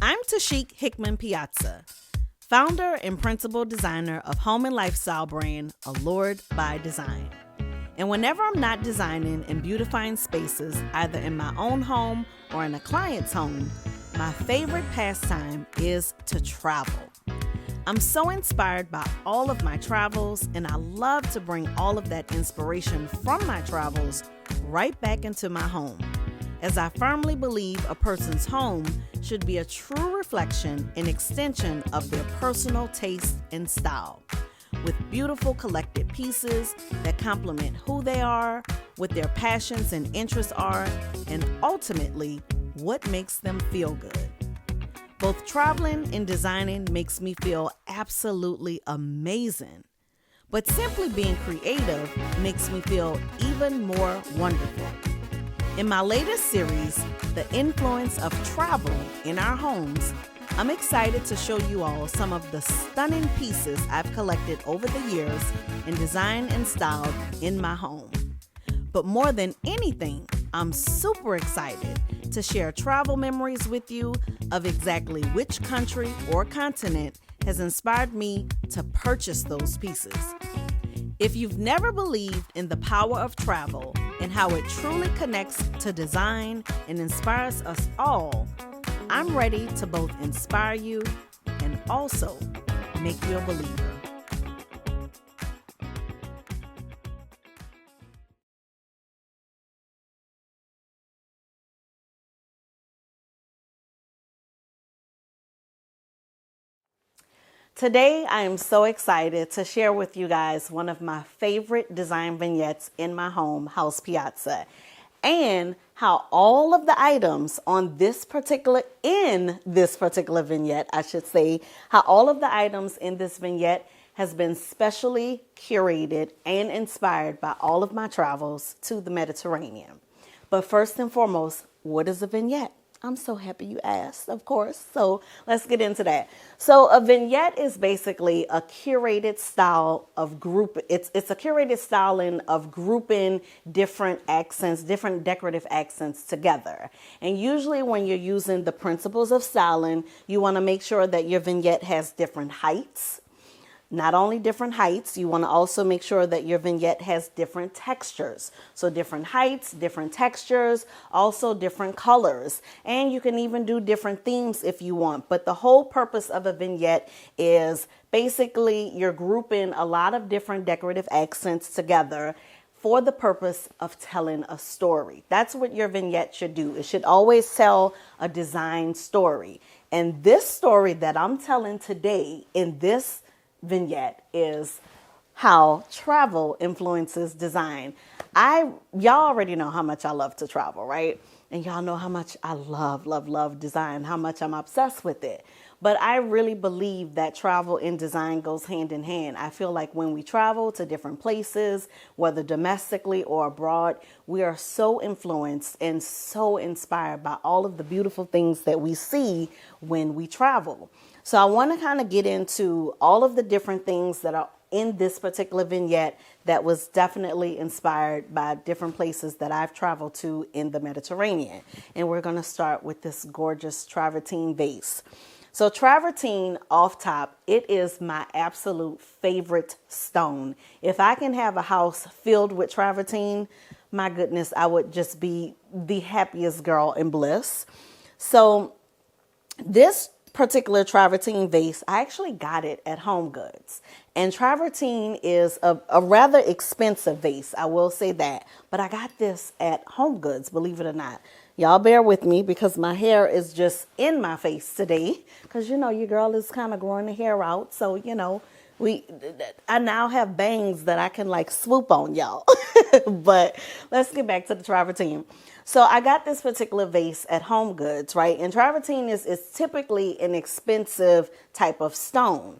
I'm Tachic Hickman-Piazza, founder and principal designer of home and lifestyle brand Allured by Design. And whenever I'm not designing and beautifying spaces, either in my own home or in a client's home, my favorite pastime is to travel. I'm so inspired by all of my travels, and I love to bring all of that inspiration from my travels right back into my home, as I firmly believe a person's home should be a true reflection and extension of their personal taste and style, with beautiful collected pieces that complement who they are, what their passions and interests are, and ultimately, what makes them feel good. Both traveling and designing makes me feel absolutely amazing, but simply being creative makes me feel even more wonderful. In my latest series, The Influence of Travel in Our Homes, I'm excited to show you all some of the stunning pieces I've collected over the years and designed and styled in my home. But more than anything, I'm super excited to share travel memories with you of exactly which country or continent has inspired me to purchase those pieces. If you've never believed in the power of travel and how it truly connects to design and inspires us all, I'm ready to both inspire you and also make you a believer. Today, I am so excited to share with you guys one of my favorite design vignettes in my home, House Piazza, and how all of the items in this particular vignette, I should say, how all of the items in this vignette has been specially curated and inspired by all of my travels to the Mediterranean. But first and foremost, what is a vignette? I'm so happy you asked, of course. So let's get into that. So a vignette is basically a curated style of group. It's a curated styling of grouping different accents, different decorative accents together. And usually when you're using the principles of styling, you want to make sure that your vignette has different heights. Not only different heights, you want to also make sure that your vignette has different textures. So different heights, different textures, also different colors. And you can even do different themes if you want. But the whole purpose of a vignette is basically you're grouping a lot of different decorative accents together for the purpose of telling a story. That's what your vignette should do. It should always tell a design story. And this story that I'm telling today in this vignette is how travel influences design. Y'all already know how much I love to travel, right? And y'all know how much I love design, how much I'm obsessed with it. But I really believe that travel and design goes hand in hand. I feel like when we travel to different places, whether domestically or abroad, we are so influenced and so inspired by all of the beautiful things that we see when we travel. So I want to kind of get into all of the different things that are in this particular vignette that was definitely inspired by different places that I've traveled to in the Mediterranean. And we're going to start with this gorgeous Travertine vase. So travertine, off top, it is my absolute favorite stone. If I can have a house filled with travertine, my goodness, I would just be the happiest girl in bliss. So this particular travertine vase, I actually got it at Home Goods. And travertine is a rather expensive vase, I will say that. But I got this at Home Goods, believe it or not. Y'all bear with me because my hair is just in my face today. Because, you know, your girl is kind of growing the hair out. So, you know, I now have bangs that I can like swoop on y'all. But let's get back to the travertine. So I got this particular vase at Home Goods, right? And travertine is typically an expensive type of stone.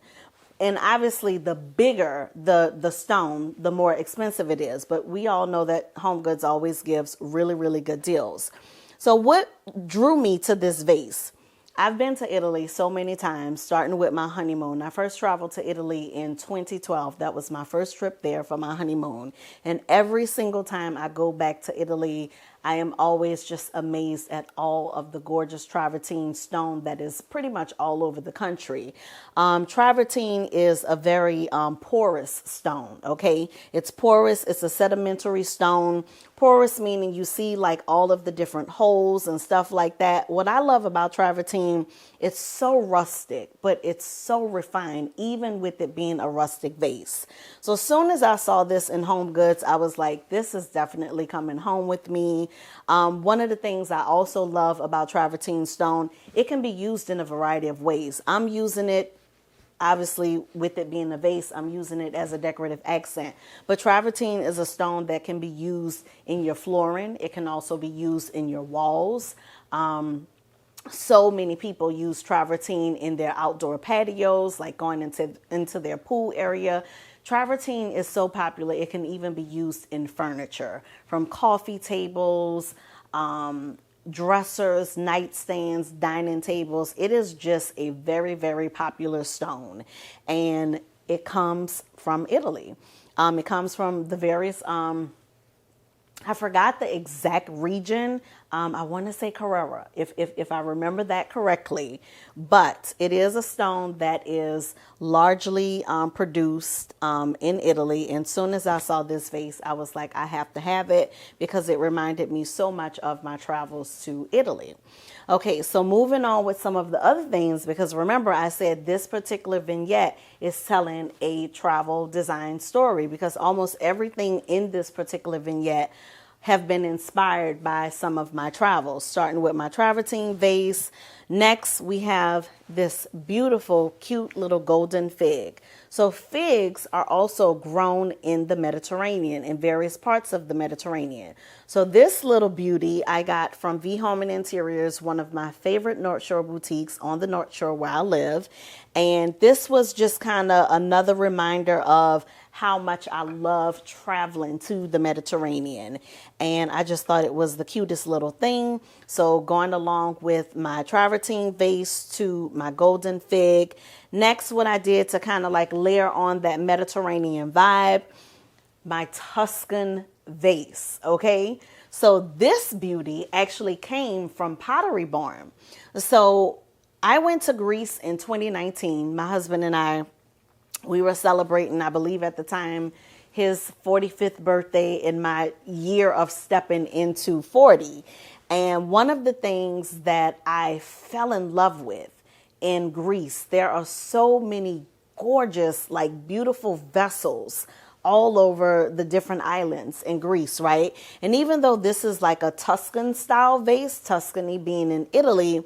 And obviously the bigger the stone, the more expensive it is. But we all know that Home Goods always gives really, really good deals. So what drew me to this vase? I've been to Italy so many times, starting with my honeymoon. I first traveled to Italy in 2012. That was my first trip there for my honeymoon. And every single time I go back to Italy, I am always just amazed at all of the gorgeous travertine stone that is pretty much all over the country. Travertine is a very porous stone, okay? It's porous, it's a sedimentary stone. Porous meaning you see like all of the different holes and stuff like that. What I love about travertine, it's so rustic, but it's so refined, even with it being a rustic vase. So as soon as I saw this in Home Goods, I was like, this is definitely coming home with me. One of the things I also love about travertine stone, it can be used in a variety of ways. I'm using it, obviously, with it being a vase, I'm using it as a decorative accent. But travertine is a stone that can be used in your flooring. It can also be used in your walls. So many people use travertine in their outdoor patios, like going into their pool area. Travertine is so popular, it can even be used in furniture, from coffee tables, dressers, nightstands, dining tables. It is just a very, very popular stone, and it comes from Italy. It comes from the various, I forgot the exact region. I want to say Carrara, if I remember that correctly. But it is a stone that is largely produced in Italy. And as soon as I saw this vase, I was like, I have to have it because it reminded me so much of my travels to Italy. Okay, so moving on with some of the other things, because remember I said this particular vignette is telling a travel design story, because almost everything in this particular vignette have been inspired by some of my travels, starting with my travertine vase. Next, we have this beautiful, cute little golden fig. So figs are also grown in the Mediterranean, in various parts of the Mediterranean. So this little beauty I got from V Home and Interiors, one of my favorite North Shore boutiques on the North Shore where I live. And this was just kind of another reminder of how much I love traveling to the Mediterranean. And I just thought it was the cutest little thing. So going along with my travertine vase to my golden fig. Next, what I did to kind of like layer on that Mediterranean vibe, my Tuscan vase, okay? So this beauty actually came from Pottery Barn. So I went to Greece in 2019. My husband and I, we were celebrating, I believe at the time, his 45th birthday in my year of stepping into 40. And one of the things that I fell in love with in Greece, there are so many gorgeous, like beautiful vessels all over the different islands in Greece, right? And even though this is like a Tuscan style vase, Tuscany being in Italy,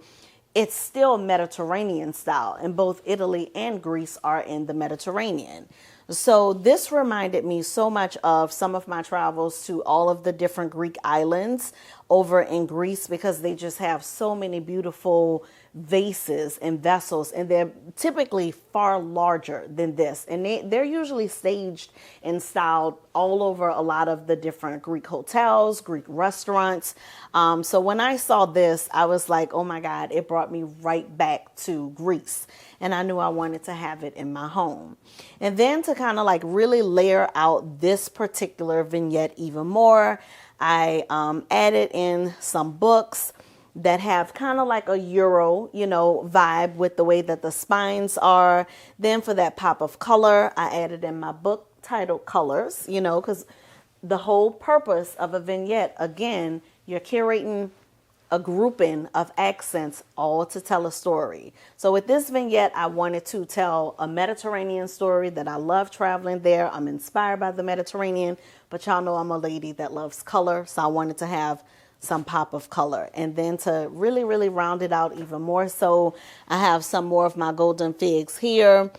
it's still Mediterranean style, and both Italy and Greece are in the Mediterranean. So this reminded me so much of some of my travels to all of the different Greek islands over in Greece, because they just have so many beautiful vases and vessels, and they're typically far larger than this, and they're usually staged and styled all over a lot of the different Greek hotels, Greek restaurants. So when I saw this, I was like, oh my God, it brought me right back to Greece, and I knew I wanted to have it in my home. And then to kind of like really layer out this particular vignette even more, I added in some books that have kind of like a Euro, vibe with the way that the spines are. Then for that pop of color, I added in my book titled Colors, because the whole purpose of a vignette, again, you're curating a grouping of accents, all to tell a story. So with this vignette, I wanted to tell a Mediterranean story that I love traveling there. I'm inspired by the Mediterranean, but y'all know I'm a lady that loves color. So I wanted to have some pop of color. And then to really, really round it out even more so, I have some more of my golden figs here.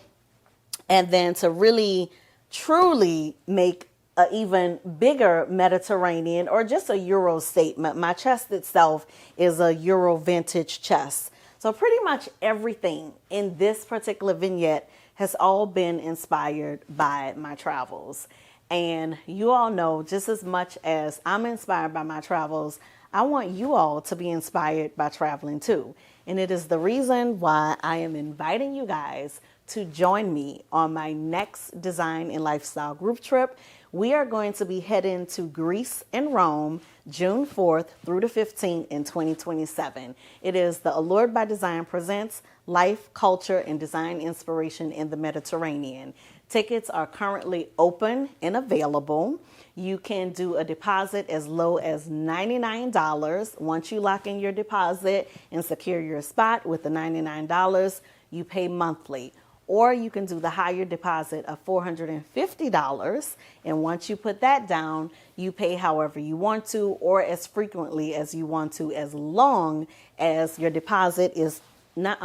And then to really, truly make an even bigger Mediterranean or just a Euro statement, my chest itself is a Euro vintage chest. So pretty much everything in this particular vignette has all been inspired by my travels. And you all know, just as much as I'm inspired by my travels, I want you all to be inspired by traveling too. And it is the reason why I am inviting you guys to join me on my next design and lifestyle group trip, We are going to be heading to Greece and Rome June 4th through the 15th in 2027. It is the Allured by Design presents Life, Culture, and Design Inspiration in the Mediterranean. Tickets are currently open and available. You can do a deposit as low as $99. Once you lock in your deposit and secure your spot with the $99, you pay monthly. Or you can do the higher deposit of $450. And once you put that down, you pay however you want to or as frequently as you want to, as long as your deposit is not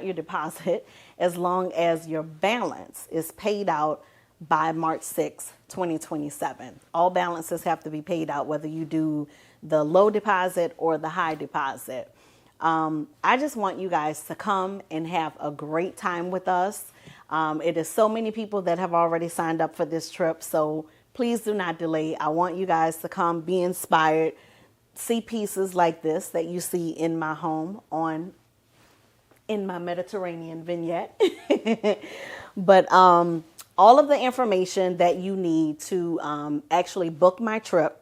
your deposit, as long as your balance is paid out by March 6, 2027. All balances have to be paid out, whether you do the low deposit or the high deposit. I just want you guys to come and have a great time with us. It is so many people that have already signed up for this trip, so please do not delay. I want you guys to come, be inspired, see pieces like this that you see in my home in my Mediterranean vignette. But all of the information that you need to actually book my trip,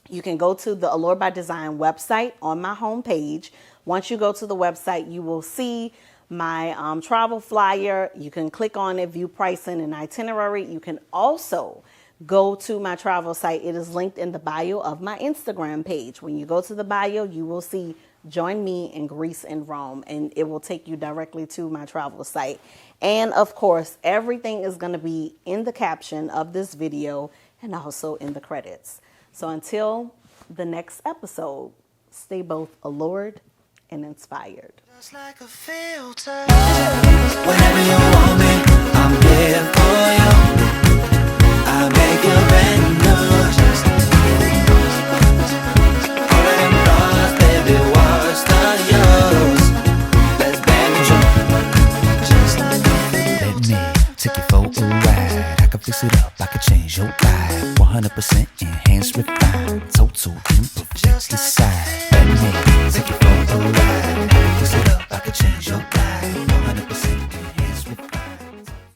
you can go to the Allured by Design website on my homepage. Once you go to the website, you will see my travel flyer. You can click on it, view pricing and itinerary. You can also go to my travel site. It is linked in the bio of my Instagram page. When you go to the bio, you will see Join Me in Greece and Rome, and it will take you directly to my travel site. And of course, everything is going to be in the caption of this video and also in the credits. So until the next episode, stay both allured and inspired. Just like a filter. Whenever you want me, I'm here for you. I make you brand new. Just all of them flaws, baby, what's the use? Let's bang it. Just like a filter. Let me take you for a ride. I can fix it up, I can change your life. 100% enhanced, refined, total imperfect design.